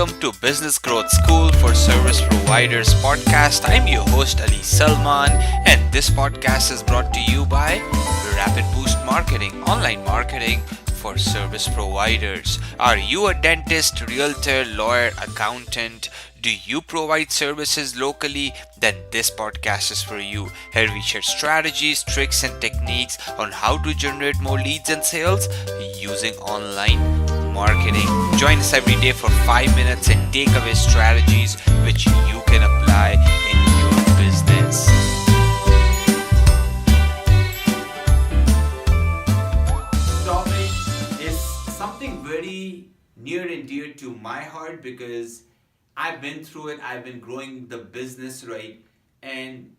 welcome to Business Growth School for Service Providers podcast. I'm your host Ali Salman, and this podcast is brought to you by Rapid Boost Marketing, online marketing for service providers. Are you a dentist, realtor, lawyer, accountant? Do you provide services locally? Then this podcast is for you. Here we share strategies, tricks, and techniques on how to generate more leads and sales using online marketing. Join us every day for 5 minutes and take away strategies which you can apply in your business. This topic is something very near and dear to my heart because I've been through it. I've been growing the business, right? And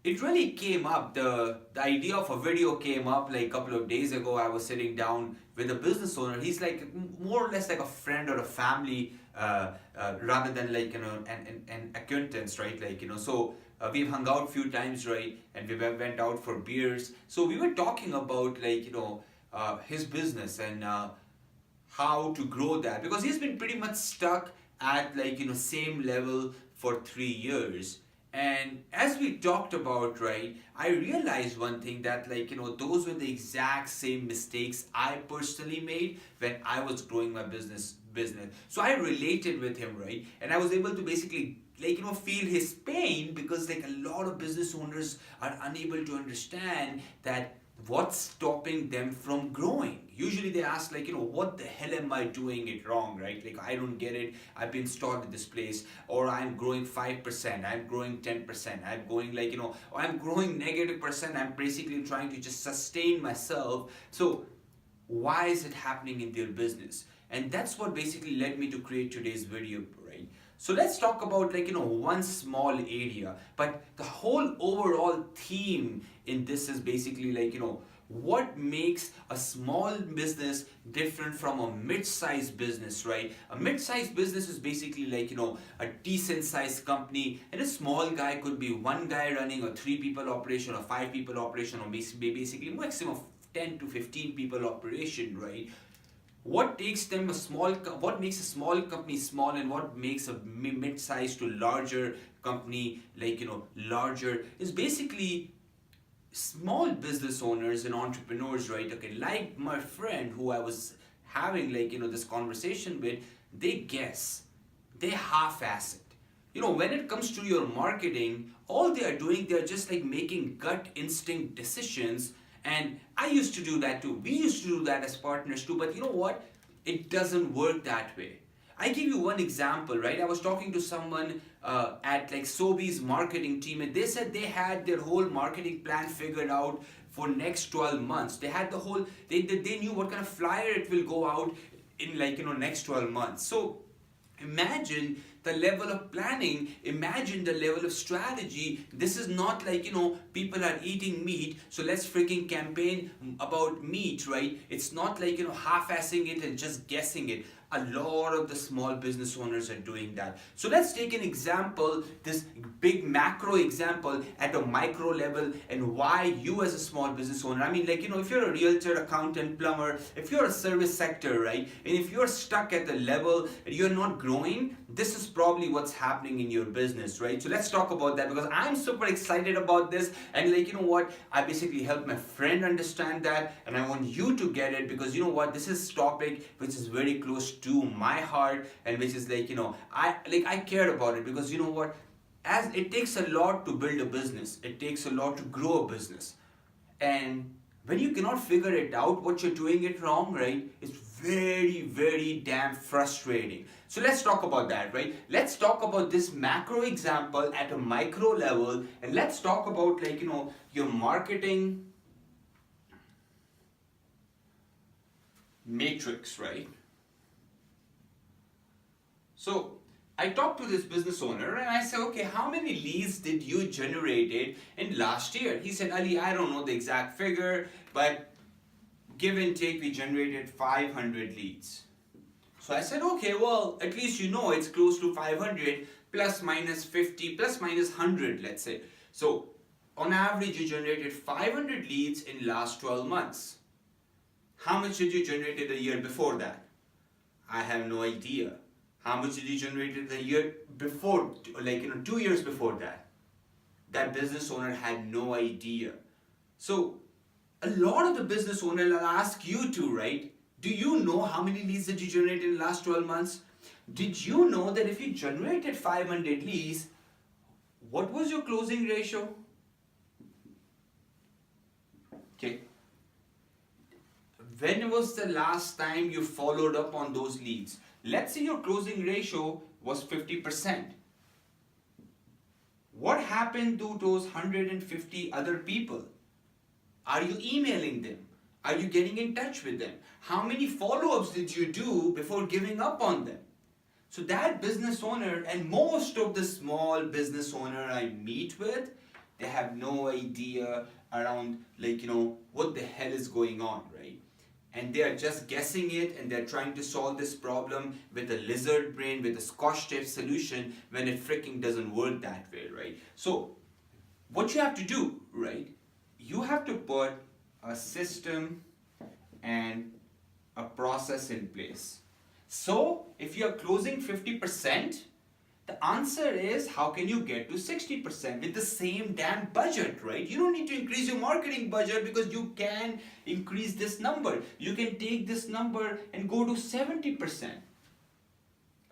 it really came up. The idea of a video came up like a couple of days ago. I was sitting down with a business owner. He's like more or less like a friend or a family rather than like, an acquaintance, right? So we've hung out a few times, right? And we went out for beers. So we were talking about his business and how to grow that, because he's been pretty much stuck at same level for 3 years. And as we talked about, right, I realized one thing that those were the exact same mistakes I personally made when I was growing my business. So I related with him, right? And I was able to basically feel his pain, because a lot of business owners are unable to understand that what's stopping them from growing. Usually they ask what the hell am I doing it wrong, right? I don't get it. I've been stuck at this place, or I'm growing 5%, I'm growing 10%, I'm going I'm growing -%. I'm basically trying to just sustain myself. So why is it happening in their business? And that's what basically led me to create today's video, right? So let's talk about one small area, but the whole overall theme in this is basically what makes a small business different from a mid-sized business, right? A mid-sized business is basically a decent-sized company, and a small guy could be one guy running a 3 people operation or 5 people operation, or basically maximum of 10 to 15 people operation, right? What makes a small company small, and what makes a mid-sized to larger company larger, is basically small business owners and entrepreneurs, right? Okay, like my friend who I was having this conversation with, they guess, they half-ass it. When it comes to your marketing, all they are doing, they're just making gut instinct decisions. And I used to do that too. We used to do that as partners too. But you know what? It doesn't work that way. I give you one example, right? I was talking to someone at Sobeys marketing team, and they said they had their whole marketing plan figured out for next 12 months. They had they knew what kind of flyer it will go out in next 12 months. So imagine the level of planning, imagine the level of strategy. This is not people are eating meat, so let's freaking campaign about meat, right? It's not half-assing it and just guessing it. A lot of the small business owners are doing that. So let's take an example, this big macro example at a micro level, and why you as a small business owner, I mean if you're a realtor, accountant, plumber, if you're a service sector, right, and if you're stuck at the level and you're not growing, this is probably what's happening in your business, right? So let's talk about that, because I'm super excited about this, and I basically helped my friend understand that, and I want you to get it, because this is topic which is very close to my heart, and which is I care about it, because as it takes a lot to build a business, it takes a lot to grow a business, and when you cannot figure it out what you're doing it wrong, right, it's very, very damn frustrating. So let's talk about that, right? Let's talk about this macro example at a micro level, and let's talk about your marketing matrix, right? So I talked to this business owner and I said, okay, how many leads did you generated in last year? He said, Ali, I don't know the exact figure, but give and take, we generated 500 leads. So I said, okay, well, at least it's close to 500, plus minus 50, plus minus 100, let's say. So on average, you generated 500 leads in last 12 months. How much did you generate a year before that? I have no idea. How much did you generate the year before, 2 years before that? That business owner had no idea. So a lot of the business owner will ask you to, right? Do you know how many leads did you generate in the last 12 months? Did you know that if you generated 500 leads, what was your closing ratio? Okay. When was the last time you followed up on those leads? Let's say your closing ratio was 50%. What happened to those 150 other people? Are you emailing them? Are you getting in touch with them? How many follow-ups did you do before giving up on them? So that business owner, and most of the small business owner I meet with, they have no idea around what the hell is going on, right? And they are just guessing it, and they're trying to solve this problem with a lizard brain, with a scotch tape solution, when it freaking doesn't work that way, right? So what you have to do, right? You have to put a system and a process in place. So if you're closing 50%, the answer is, how can you get to 60% with the same damn budget, right? You don't need to increase your marketing budget, because you can increase this number. You can take this number and go to 70%.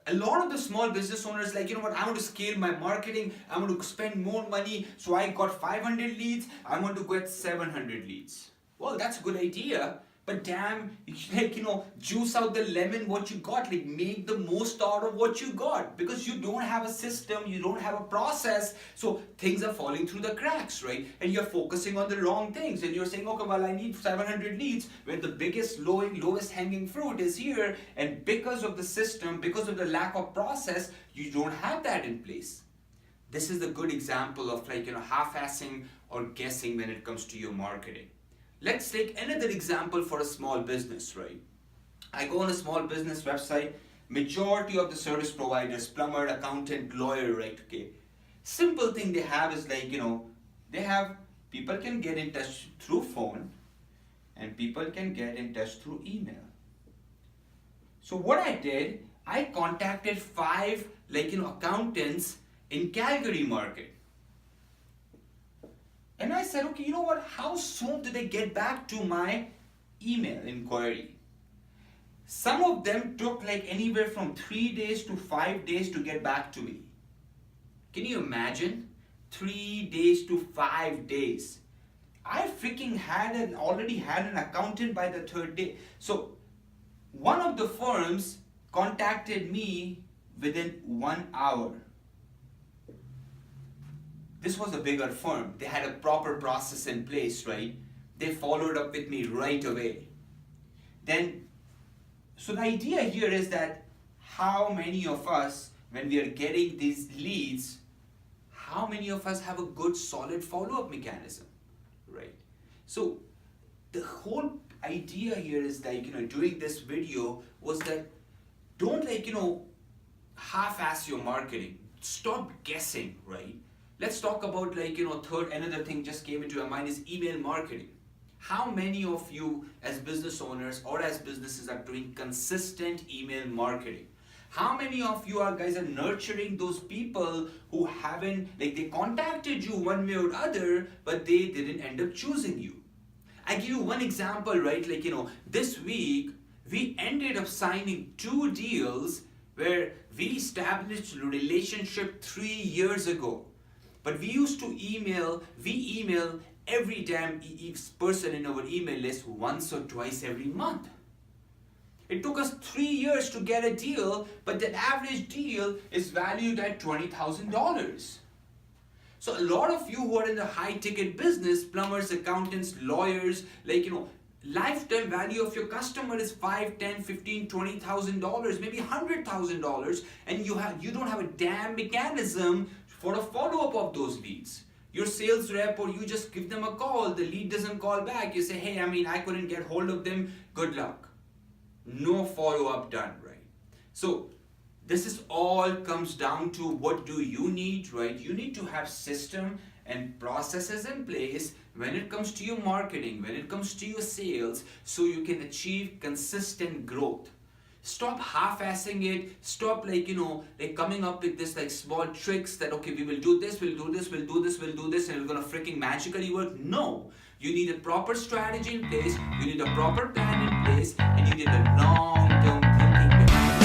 A lot of the small business owners like, I want to scale my marketing, I want to spend more money, so I got 500 leads, I want to get 700 leads. Well, that's a good idea, but damn, juice out the lemon what you got, make the most out of what you got, because you don't have a system, you don't have a process, so things are falling through the cracks, right? And you're focusing on the wrong things, and you're saying, okay, well, I need 700 leads, when the biggest, lowest hanging fruit is here, and because of the system, because of the lack of process, you don't have that in place. This is a good example of half-assing or guessing when it comes to your marketing. Let's take another example for a small business, right? I go on a small business website, majority of the service providers, plumber, accountant, lawyer, right? Okay. Simple thing they have is they have, people can get in touch through phone, and people can get in touch through email. So what I did, I contacted 5 accountants in Calgary market. And I said, okay, you know what? How soon do they get back to my email inquiry? Some of them took anywhere from 3 days to 5 days to get back to me. Can you imagine? 3 days to 5 days. I freaking already had an accountant by the 3rd day. So one of the firms contacted me within 1 hour. This was a bigger firm. They had a proper process in place, right? They followed up with me right away. So the idea here is that how many of us, when we are getting these leads, how many of us have a good solid follow-up mechanism, right? So the whole idea here is doing this video was that don't half-ass your marketing. Stop guessing, right? Let's talk about another thing just came into your mind is email marketing. How many of you as business owners or as businesses are doing consistent email marketing? How many of you guys are nurturing those people who haven't, they contacted you one way or other, but they didn't end up choosing you? I give you one example, right? This week, we ended up signing 2 deals where we established a relationship 3 years ago. But we used to email every damn person in our email list once or twice every month. It took us 3 years to get a deal, but the average deal is valued at $20,000. So a lot of you who are in the high ticket business, plumbers, accountants, lawyers, lifetime value of your customer is $5, $10, $15, $20,000, maybe $100,000, and you don't have a damn mechanism for a follow-up of those leads. Your sales rep, or you just give them a call, the lead doesn't call back, you say, hey, I couldn't get hold of them, good luck. No follow-up done, right? So this is all comes down to what do you need, right? You need to have system and processes in place when it comes to your marketing, when it comes to your sales, so you can achieve consistent growth. Stop half-assing it. Stop like coming up with this like small tricks that okay, we will do this, we'll do this, we'll do this, we'll do this, and it's gonna freaking magically work. No. You need a proper strategy in place, you need a proper plan in place, and you need a long-term thinking behind it.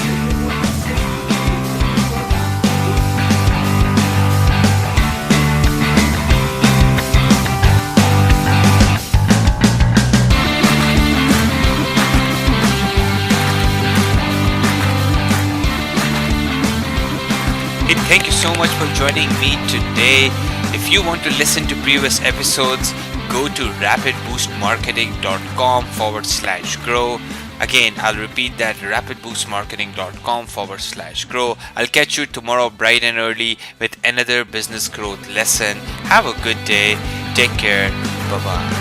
Hey, thank you so much for joining me today. If you want to listen to previous episodes, go to rapidboostmarketing.com/grow. Again, I'll repeat that, rapidboostmarketing.com/grow. I'll catch you tomorrow bright and early with another business growth lesson. Have a good day. Take care. Bye-bye.